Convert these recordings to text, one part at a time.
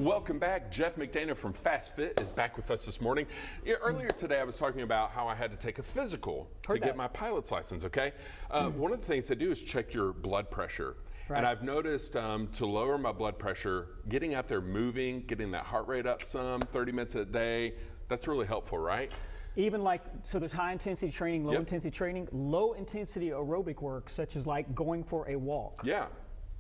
Welcome back. Jeff McDaniel from Fast Fit is back with us this morning. Earlier today I was talking about how I had to take a physical to get my pilot's license, okay? One of the things they do is check your blood pressure. Right. And I've noticed to lower my blood pressure, getting out there moving, getting that heart rate up some, 30 minutes a day, that's really helpful, right? Even like, so there's high intensity training, low intensity training, low intensity aerobic work, such as like going for a walk. Yeah.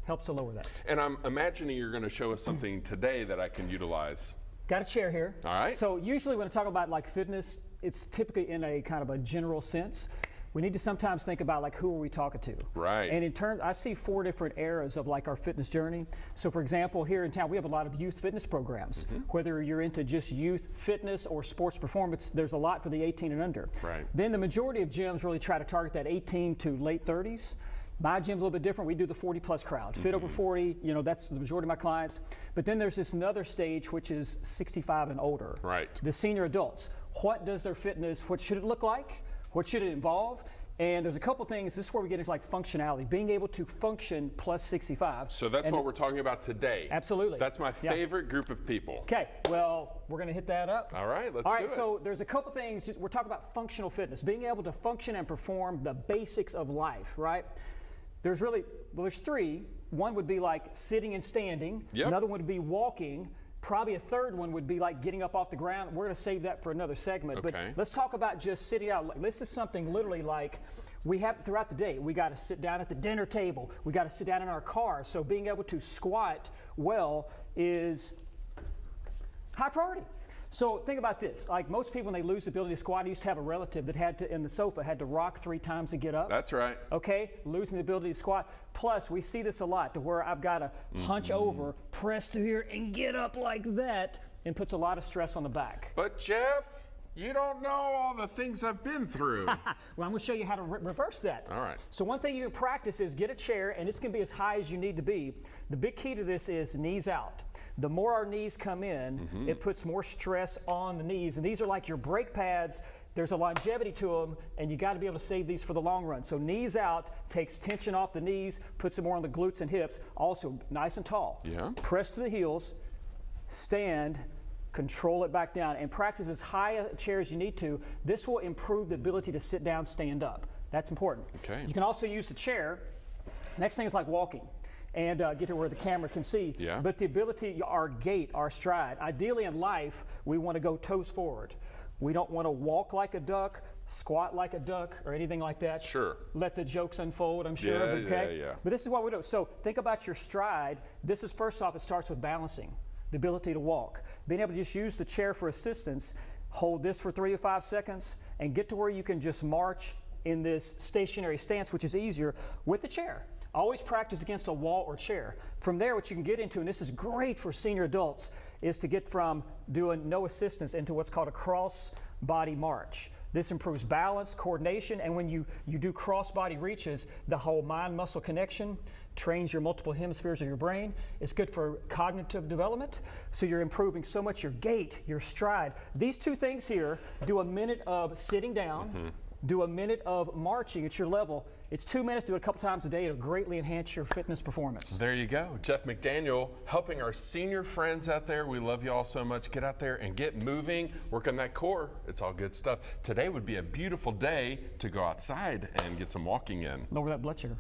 Helps to lower that. And I'm imagining you're going to show us something today that I can utilize. Got a chair here. All right. So usually when I talk about like fitness, it's typically in a kind of a general sense. We need to sometimes think about like who are we talking to. Right. And in terms, I see 4 different eras of like our fitness journey. So for example, here in town, we have a lot of youth fitness programs. Whether you're into just youth fitness or sports performance, there's a lot for the 18 and under. Right. Then the majority of gyms really try to target that 18 to late 30s. My gym's a little bit different. We do the 40-plus crowd. Fit over 40, you know, that's the majority of my clients. But then there's this another stage, which is 65 and older. Right. The senior adults. What does their fitness, what should it look like? What should it involve? And there's a couple things, this is where we get into like functionality, being able to function plus 65. So that's what we're talking about today. Absolutely. That's my favorite group of people. Okay, well, we're gonna hit that up. All right, let's do it. All right, so there's a couple things, we're talking about functional fitness, being able to function and perform the basics of life, right? There's really, well, there's 3. One would be like sitting and standing. Yep. Another one would be walking. Probably a third one would be like getting up off the ground. We're going to save that for another segment. Okay. But let's talk about just sitting out. This is something literally like we have throughout the day. We got to sit down at the dinner table. We got to sit down in our car. So being able to squat well is high priority. So think about this, like most people when they lose the ability to squat, I used to have a relative that had to, in the sofa, had to rock 3 times to get up. That's right. Okay, losing the ability to squat. Plus, we see this a lot to where I've got to hunch over, press through here, and get up like that, and puts a lot of stress on the back. But Jeff, you don't know all the things I've been through. Well, I'm going to show you how to reverse that. All right. So one thing you can practice is get a chair, and this can be as high as you need to be. The big key to this is knees out. The more our knees come in, it puts more stress on the knees. And these are like your brake pads. There's a longevity to them, and you got to be able to save these for the long run. So knees out takes tension off the knees, puts it more on the glutes and hips. Also nice and tall. Yeah. Press to the heels, stand, control it back down, and practice as high a chair as you need to. This will improve the ability to sit down, stand up. That's important. Okay. You can also use the chair. Next thing is like walking. And get to where the camera can see. Yeah. But the ability, our gait, our stride. Ideally in life, we want to go toes forward. We don't want to walk like a duck, squat like a duck, or anything like that. Sure. Let the jokes unfold, I'm sure. Yeah, okay? yeah. But this is what we do. So think about your stride. This is, first off, it starts with balancing, the ability to walk. Being able to just use the chair for assistance, hold this for 3 to 5 seconds, and get to where you can just march in this stationary stance, which is easier with the chair. Always practice against a wall or chair. From there, what you can get into, and this is great for senior adults, is to get from doing no assistance into what's called a cross body march. This improves balance, coordination, and when you do cross body reaches, the whole mind-muscle connection trains your multiple hemispheres of your brain. It's good for cognitive development, so you're improving so much your gait, your stride. These 2 things here, do a minute of sitting down, do a minute of marching at your level. It's 2 minutes, do it a couple times a day. It'll greatly enhance your fitness performance. There you go. Jeff McDaniel helping our senior friends out there. We love you all so much. Get out there and get moving. Work on that core. It's all good stuff. Today would be a beautiful day to go outside and get some walking in. Lower that blood sugar.